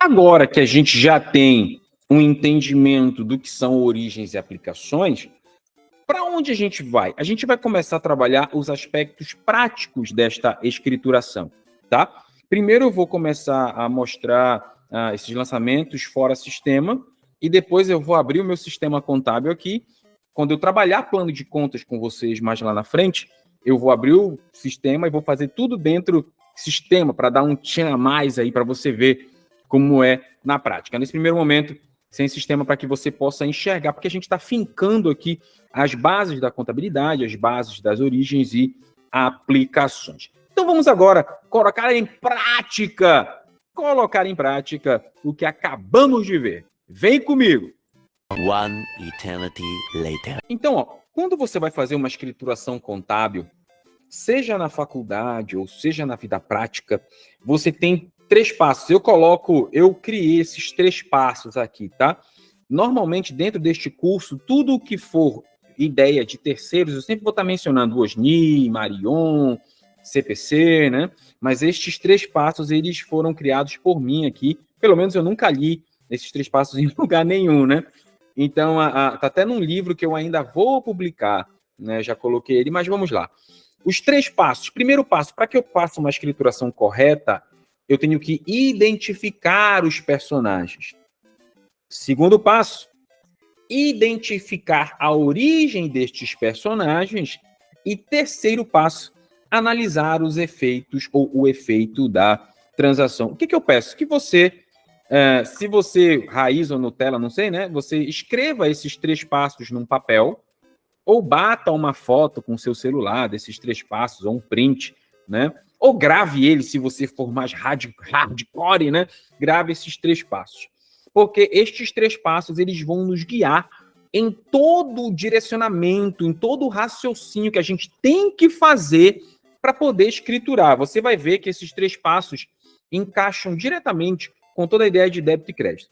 Agora que a gente já tem um entendimento do que são origens e aplicações, para onde a gente vai? A gente vai começar a trabalhar os aspectos práticos desta escrituração, tá? Primeiro eu vou começar a mostrar esses lançamentos fora sistema e depois eu vou abrir o meu sistema contábil aqui. Quando eu trabalhar plano de contas com vocês mais lá na frente, eu vou abrir o sistema e vou fazer tudo dentro do sistema para dar um tchan a mais aí para você ver como é na prática. Nesse primeiro momento, sem sistema para que você possa enxergar, porque a gente está fincando aqui as bases da contabilidade, as bases das origens e aplicações. Então vamos agora colocar em prática o que acabamos de ver. Vem comigo! One eternity later. Então, quando você vai fazer uma escrituração contábil, seja na faculdade ou seja na vida prática, você tem 3 passos. Eu criei esses 3 passos aqui, tá? Normalmente, dentro deste curso, tudo que for ideia de terceiros, eu sempre vou estar mencionando OSNI, Marion, CPC, né? Mas estes 3 passos, eles foram criados por mim aqui. Pelo menos eu nunca li esses 3 passos em lugar nenhum, né? Então, tá até num livro que eu ainda vou publicar, né? Já coloquei ele, mas vamos lá. Os 3 passos. Primeiro passo, para que eu faça uma escrituração correta, eu tenho que identificar os personagens. Segundo passo, identificar a origem destes personagens. E terceiro passo, analisar os efeitos ou o efeito da transação. O que eu peço? Que você, se você, raiz ou Nutella, não sei, né? Você escreva esses 3 passos num papel ou bata uma foto com o seu celular desses 3 passos, ou um print, né? Ou grave ele, se você for mais hardcore, né? Grave esses 3 passos. Porque estes 3 passos, eles vão nos guiar em todo o direcionamento, em todo o raciocínio que a gente tem que fazer para poder escriturar. Você vai ver que esses 3 passos encaixam diretamente com toda a ideia de débito e crédito.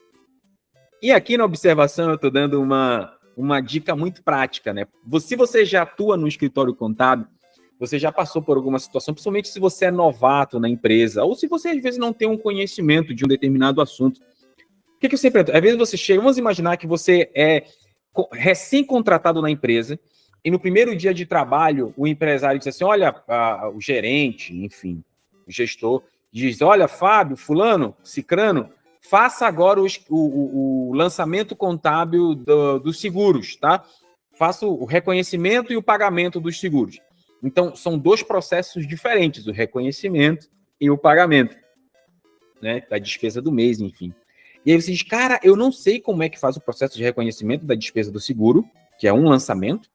E aqui na observação eu estou dando uma dica muito prática, né? Se você já atua no escritório contábil, você já passou por alguma situação, principalmente se você é novato na empresa, ou se você às vezes não tem um conhecimento de um determinado assunto. O que eu sempre entendo? Às vezes você chega, vamos imaginar que você é recém-contratado na empresa, e no primeiro dia de trabalho, o empresário diz assim, olha, o gerente, enfim, o gestor, diz, olha, Fábio, fulano, cicrano, faça agora o lançamento contábil dos seguros, tá? Faça o reconhecimento e o pagamento dos seguros. Então, são 2 processos diferentes, o reconhecimento e o pagamento, né? Da despesa do mês, enfim. E aí você diz, cara, eu não sei como é que faz o processo de reconhecimento da despesa do seguro, que é um lançamento,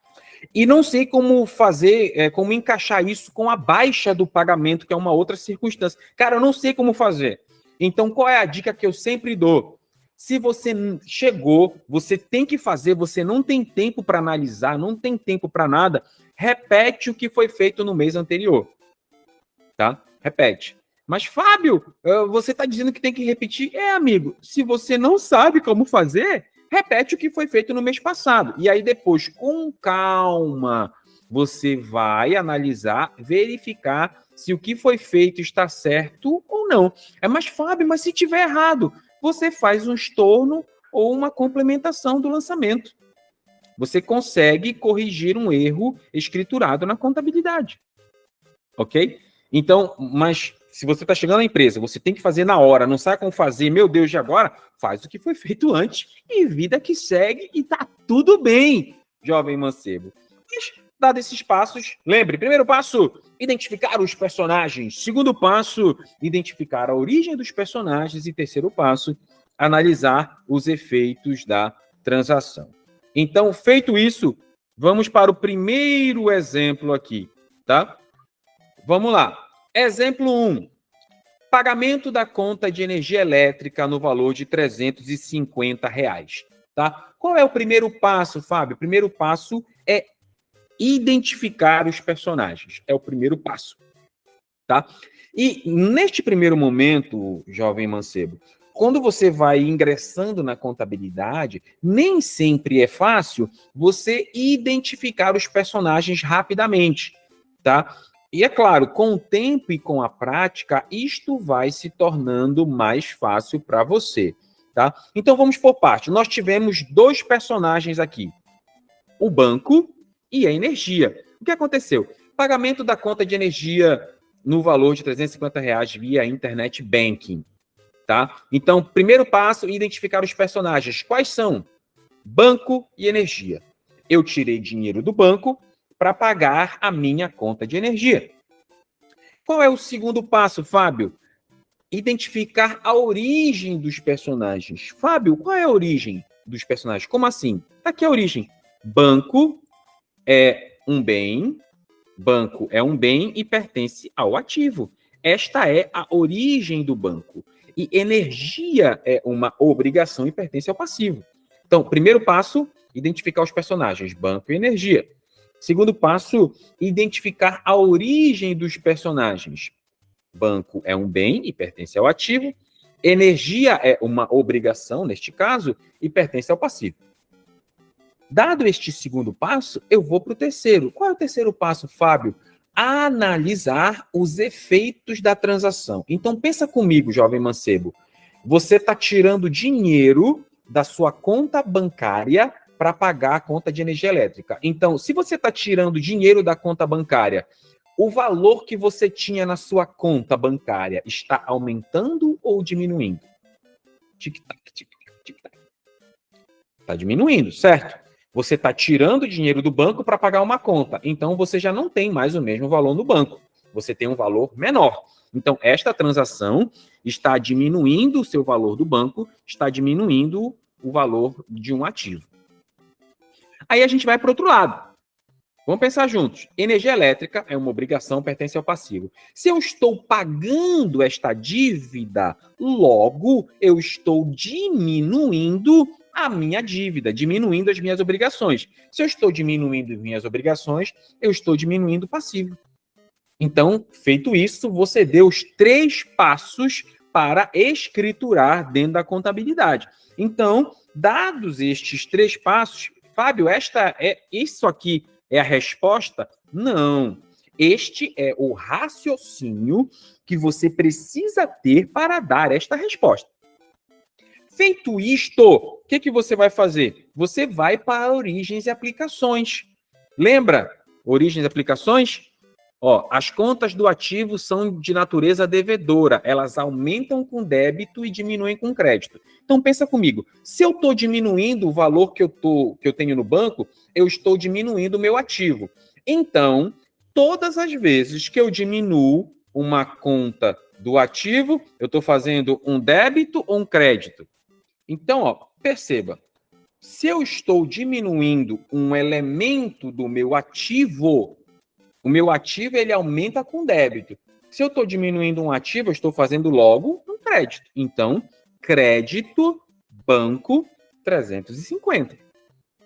e não sei como fazer, como encaixar isso com a baixa do pagamento, que é uma outra circunstância. Cara, eu não sei como fazer. Então, qual é a dica que eu sempre dou? Se você chegou, você tem que fazer, você não tem tempo para analisar, não tem tempo para nada, repete o que foi feito no mês anterior. Tá? Repete. Mas, Fábio, você está dizendo que tem que repetir? Amigo, se você não sabe como fazer, repete o que foi feito no mês passado. E aí depois, com calma, você vai analisar, verificar se o que foi feito está certo ou não. Mas, Fábio, mas se tiver errado, você faz um estorno ou uma complementação do lançamento. Você consegue corrigir um erro escriturado na contabilidade. Ok? Então, mas se você está chegando na empresa, você tem que fazer na hora, não sabe como fazer, meu Deus, de agora, faz o que foi feito antes e vida que segue e tá tudo bem, jovem mancebo. Mas, dado esses passos, lembre, primeiro passo, identificar os personagens. Segundo passo, identificar a origem dos personagens. E terceiro passo, analisar os efeitos da transação. Então, feito isso, vamos para o primeiro exemplo aqui, tá? Vamos lá. Exemplo 1. Pagamento da conta de energia elétrica no valor de R$350. Tá? Qual é o primeiro passo, Fábio? O primeiro passo é identificar os personagens. É o primeiro passo. Tá? E neste primeiro momento, jovem mancebo, quando você vai ingressando na contabilidade, nem sempre é fácil você identificar os personagens rapidamente. Tá? E é claro, com o tempo e com a prática, isto vai se tornando mais fácil para você, tá? Então vamos por parte. Nós tivemos dois personagens aqui, o banco e a energia. O que aconteceu? Pagamento da conta de energia no valor de R$350 via internet banking, tá? Então, primeiro passo, identificar os personagens. Quais são? Banco e energia. Eu tirei dinheiro do banco para pagar a minha conta de energia. Qual é o segundo passo, Fábio? Identificar a origem dos personagens. Fábio, qual é a origem dos personagens? Como assim? Tá aqui a origem. Banco é um bem e pertence ao ativo. Esta é a origem do banco. E energia é uma obrigação e pertence ao passivo. Então, primeiro passo, identificar os personagens, banco e energia. Segundo passo, identificar a origem dos personagens. Banco é um bem e pertence ao ativo. Energia é uma obrigação, neste caso, e pertence ao passivo. Dado este segundo passo, eu vou para o terceiro. Qual é o terceiro passo, Fábio? Analisar os efeitos da transação. Então, pensa comigo, jovem mancebo. Você está tirando dinheiro da sua conta bancária para pagar a conta de energia elétrica. Então, se você está tirando dinheiro da conta bancária, o valor que você tinha na sua conta bancária está aumentando ou diminuindo? Tic-tac, tic-tac, tic-tac. Está diminuindo, certo? Você está tirando dinheiro do banco para pagar uma conta. Então, você já não tem mais o mesmo valor no banco. Você tem um valor menor. Então, esta transação está diminuindo o seu valor do banco, está diminuindo o valor de um ativo. Aí a gente vai para o outro lado. Vamos pensar juntos. Energia elétrica é uma obrigação, pertence ao passivo. Se eu estou pagando esta dívida, logo eu estou diminuindo a minha dívida, diminuindo as minhas obrigações. Se eu estou diminuindo as minhas obrigações, eu estou diminuindo o passivo. Então, feito isso, você deu os 3 passos para escriturar dentro da contabilidade. Então, dados estes 3 passos, Fábio, isso aqui é a resposta? Não. Este é o raciocínio que você precisa ter para dar esta resposta. Feito isto, o que você vai fazer? Você vai para origens e aplicações. Lembra? Origens e aplicações? As contas do ativo são de natureza devedora. Elas aumentam com débito e diminuem com crédito. Então, pensa comigo. Se eu estou diminuindo o valor que eu tenho no banco, eu estou diminuindo o meu ativo. Então, todas as vezes que eu diminuo uma conta do ativo, eu estou fazendo um débito ou um crédito? Então, perceba. Se eu estou diminuindo um elemento do meu ativo, o meu ativo ele aumenta com débito. Se eu estou diminuindo um ativo, eu estou fazendo logo um crédito. Então, crédito, banco, 350.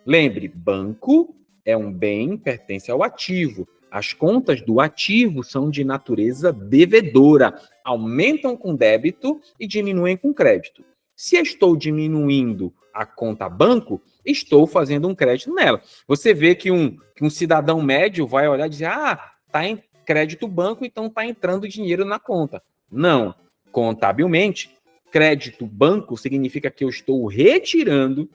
Lembre, banco é um bem, pertence ao ativo. As contas do ativo são de natureza devedora. Aumentam com débito e diminuem com crédito. Se eu estou diminuindo a conta banco, estou fazendo um crédito nela. Você vê que um cidadão médio vai olhar e dizer, está em crédito banco, então está entrando dinheiro na conta. Não. Contabilmente, crédito banco significa que eu estou retirando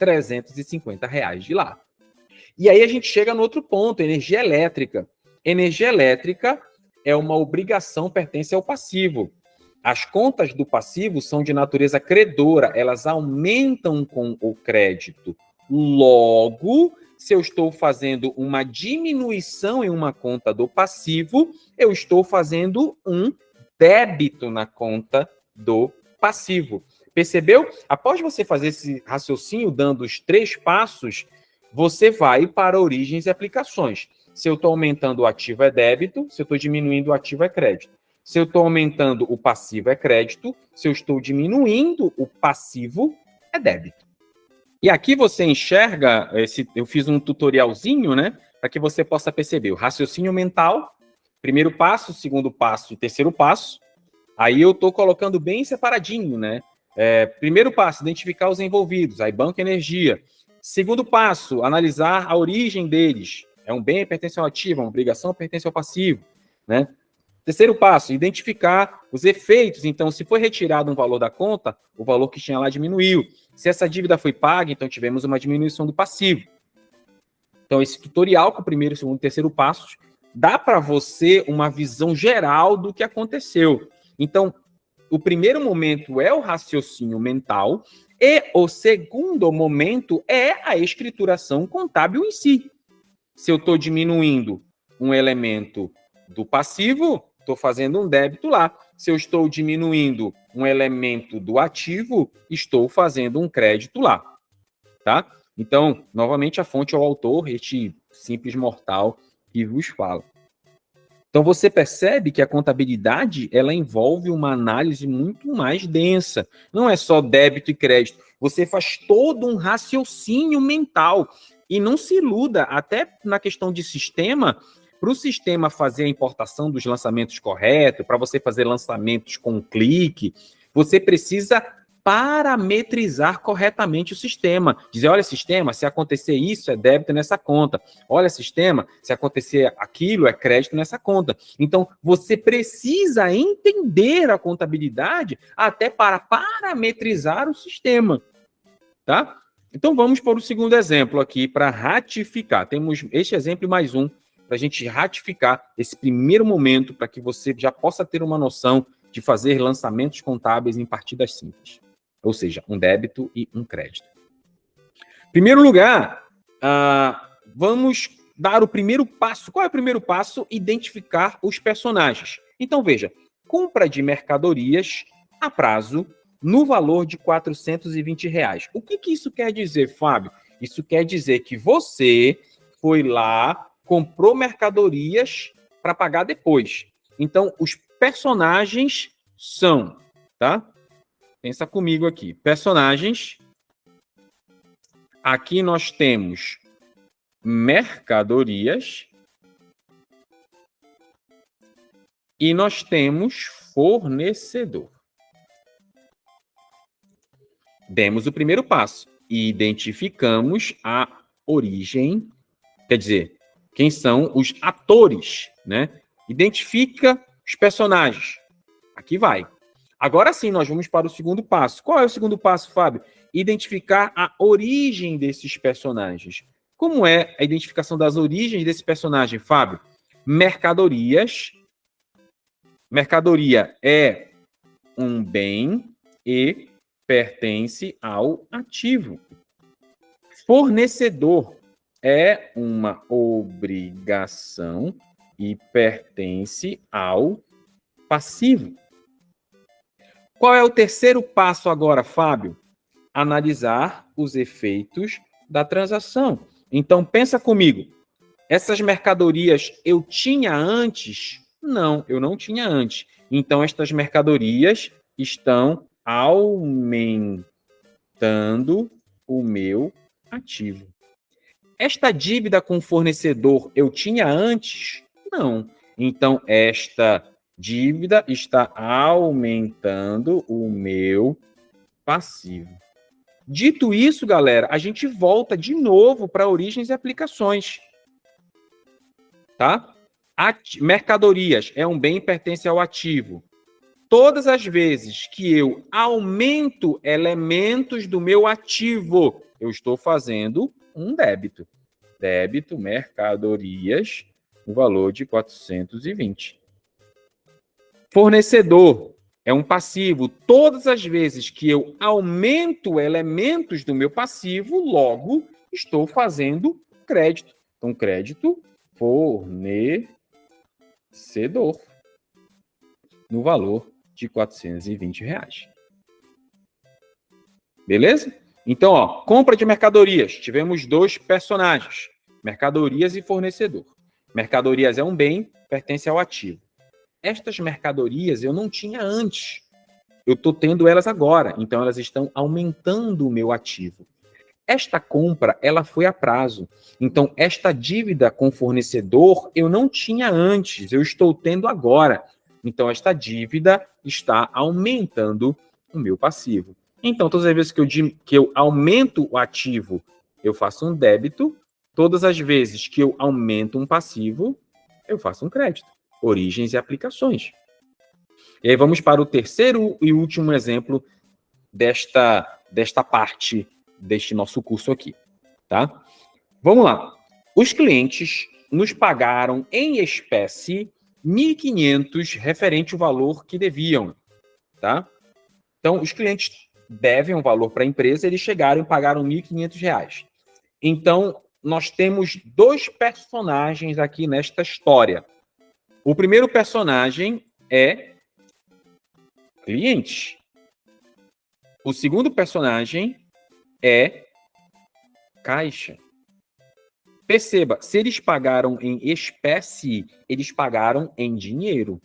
R$350 de lá. E aí a gente chega no outro ponto, energia elétrica. Energia elétrica é uma obrigação, pertence ao passivo. As contas do passivo são de natureza credora, elas aumentam com o crédito. Logo, se eu estou fazendo uma diminuição em uma conta do passivo, eu estou fazendo um débito na conta do passivo. Percebeu? Após você fazer esse raciocínio, dando os 3 passos, você vai para origens e aplicações. Se eu estou aumentando o ativo é débito, se eu estou diminuindo o ativo é crédito. Se eu estou aumentando o passivo é crédito, se eu estou diminuindo o passivo é débito. E aqui você enxerga, eu fiz um tutorialzinho, né, para que você possa perceber o raciocínio mental, primeiro passo, segundo passo e terceiro passo. Aí eu estou colocando bem separadinho, né? Primeiro passo, identificar os envolvidos, aí banco e energia. Segundo passo, analisar a origem deles, É um bem, pertence ao ativo, é uma obrigação, pertence ao passivo, né? Terceiro passo, identificar os efeitos. Então, se foi retirado um valor da conta, o valor que tinha lá diminuiu. Se essa dívida foi paga, então tivemos uma diminuição do passivo. Então, esse tutorial com o primeiro, segundo e terceiro passos dá para você uma visão geral do que aconteceu. Então, o primeiro momento é o raciocínio mental e o segundo momento é a escrituração contábil em si. Se eu estou diminuindo um elemento do passivo, estou fazendo um débito lá. Se eu estou diminuindo um elemento do ativo, estou fazendo um crédito lá, tá? Então, novamente, a fonte é o autor, este simples mortal que vos fala. Então, você percebe que a contabilidade, ela envolve uma análise muito mais densa. Não é só débito e crédito. Você faz todo um raciocínio mental. E não se iluda, até na questão de sistema, para o sistema fazer a importação dos lançamentos corretos, para você fazer lançamentos com clique, você precisa parametrizar corretamente o sistema. Dizer, olha, sistema, se acontecer isso, é débito nessa conta. Olha, sistema, se acontecer aquilo, é crédito nessa conta. Então, você precisa entender a contabilidade até para parametrizar o sistema, tá? Então, vamos para o segundo exemplo aqui para ratificar. Temos este exemplo e mais um para a gente ratificar esse primeiro momento para que você já possa ter uma noção de fazer lançamentos contábeis em partidas simples. Ou seja, um débito e um crédito. Em primeiro lugar, vamos dar o primeiro passo. Qual é o primeiro passo? Identificar os personagens. Então, veja, compra de mercadorias a prazo no valor de R$ 420. O que isso quer dizer, Fábio? Isso quer dizer que você foi lá, comprou mercadorias para pagar depois. Então, os personagens são, tá? Pensa comigo aqui. Personagens. Aqui nós temos mercadorias. E nós temos fornecedor. Demos o primeiro passo. Identificamos a origem. Quer dizer, quem são os atores, né? Identifica os personagens. Aqui vai. Agora sim, nós vamos para o segundo passo. Qual é o segundo passo, Fábio? Identificar a origem desses personagens. Como é a identificação das origens desse personagem, Fábio? Mercadorias. Mercadoria é um bem e pertence ao ativo. Fornecedor é uma obrigação e pertence ao passivo. Qual é o terceiro passo agora, Fábio? Analisar os efeitos da transação. Então, pensa comigo. Essas mercadorias eu tinha antes? Não, eu não tinha antes. Então, estas mercadorias estão aumentando o meu ativo. Esta dívida com o fornecedor eu tinha antes? Não. Então, esta dívida está aumentando o meu passivo. Dito isso, galera, a gente volta de novo para origens e aplicações. Tá? Mercadorias é um bem e pertence ao ativo. Todas as vezes que eu aumento elementos do meu ativo, eu estou fazendo um débito. Débito, mercadorias, no valor de 420. Fornecedor é um passivo. Todas as vezes que eu aumento elementos do meu passivo, logo estou fazendo crédito. Então, crédito, fornecedor, no valor de R$ 420. Beleza? Então, ó, compra de mercadorias. Tivemos dois personagens, mercadorias e fornecedor. Mercadorias é um bem, pertence ao ativo. Estas mercadorias eu não tinha antes. Eu estou tendo elas agora. Então, elas estão aumentando o meu ativo. Esta compra, ela foi a prazo. Então, esta dívida com fornecedor eu não tinha antes. Eu estou tendo agora. Então, esta dívida está aumentando o meu passivo. Então, todas as vezes que eu aumento o ativo, eu faço um débito. Todas as vezes que eu aumento um passivo, eu faço um crédito. Origens e aplicações. E aí vamos para o terceiro e último exemplo desta parte deste nosso curso aqui, tá? Vamos lá. Os clientes nos pagaram em espécie 1.500 referente ao valor que deviam, tá? Então, os clientes devem um valor para a empresa, eles chegaram e pagaram R$1.500. Então, nós temos dois personagens aqui nesta história. O primeiro personagem é cliente. O segundo personagem é caixa. Perceba, se eles pagaram em espécie, eles pagaram em dinheiro.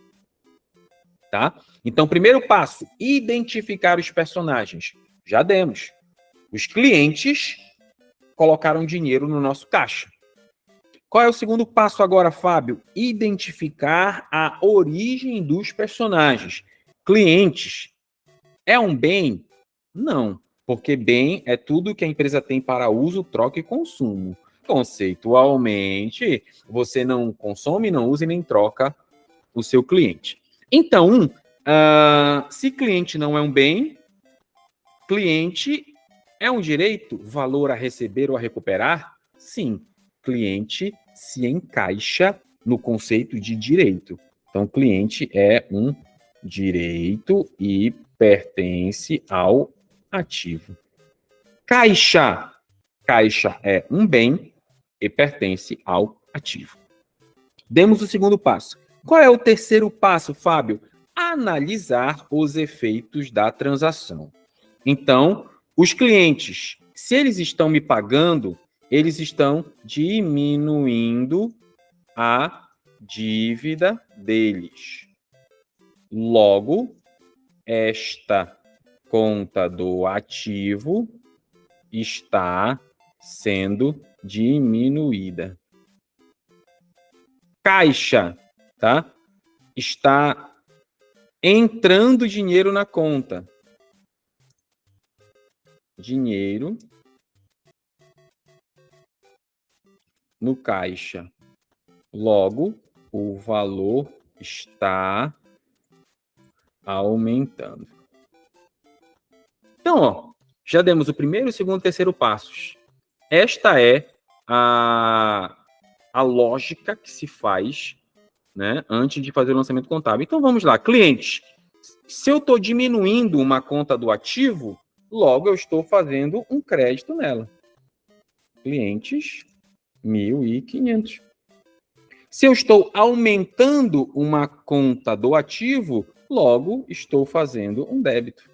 Tá? Então, primeiro passo, identificar os personagens. Já demos. Os clientes colocaram dinheiro no nosso caixa. Qual é o segundo passo agora, Fábio? Identificar a origem dos personagens. Clientes. É um bem? Não, porque bem é tudo que a empresa tem para uso, troca e consumo. Conceitualmente, você não consome, não usa e nem troca o seu cliente. Então, se cliente não é um bem, cliente é um direito, valor a receber ou a recuperar? Sim, cliente se encaixa no conceito de direito. Então, cliente é um direito e pertence ao ativo. Caixa. Caixa é um bem e pertence ao ativo. Demos o segundo passo. Qual é o terceiro passo, Fábio? Analisar os efeitos da transação. Então, os clientes, se eles estão me pagando, eles estão diminuindo a dívida deles. Logo, esta conta do ativo está sendo diminuída. Caixa, tá? Está entrando dinheiro na conta. Dinheiro no caixa. Logo, o valor está aumentando. Então, ó, já demos o primeiro, o segundo e o terceiro passos. Esta é a lógica que se faz, né, antes de fazer o lançamento contábil. Então, vamos lá. Clientes, se eu estou diminuindo uma conta do ativo, logo eu estou fazendo um crédito nela. Clientes, 1.500. Se eu estou aumentando uma conta do ativo, logo estou fazendo um débito.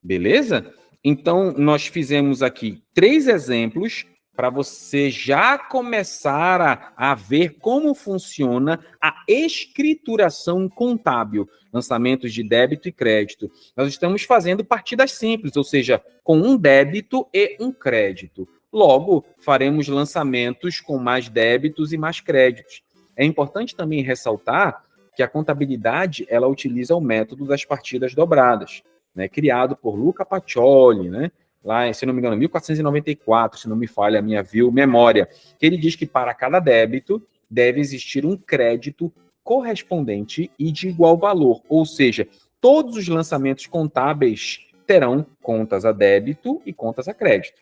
Beleza? Então, nós fizemos aqui 3 exemplos para você já começar a ver como funciona a escrituração contábil, lançamentos de débito e crédito. Nós estamos fazendo partidas simples, ou seja, com um débito e um crédito. Logo, faremos lançamentos com mais débitos e mais créditos. É importante também ressaltar que a contabilidade ela utiliza o método das partidas dobradas, né, criado por Luca Pacioli, né, lá, se não me engano, 1494, se não me falha a minha memória, que ele diz que para cada débito deve existir um crédito correspondente e de igual valor, ou seja, todos os lançamentos contábeis terão contas a débito e contas a crédito,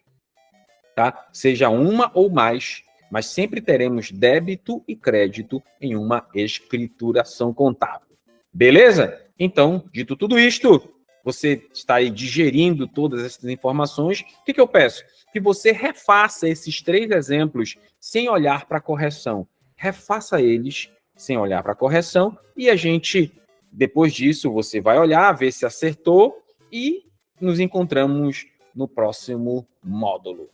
tá? Seja uma ou mais, mas sempre teremos débito e crédito em uma escrituração contábil. Beleza? Então, dito tudo isto, você está aí digerindo todas essas informações, o que eu peço? Que você refaça esses 3 exemplos sem olhar para a correção. Refaça eles sem olhar para a correção e a gente, depois disso, você vai olhar, ver se acertou e nos encontramos no próximo módulo.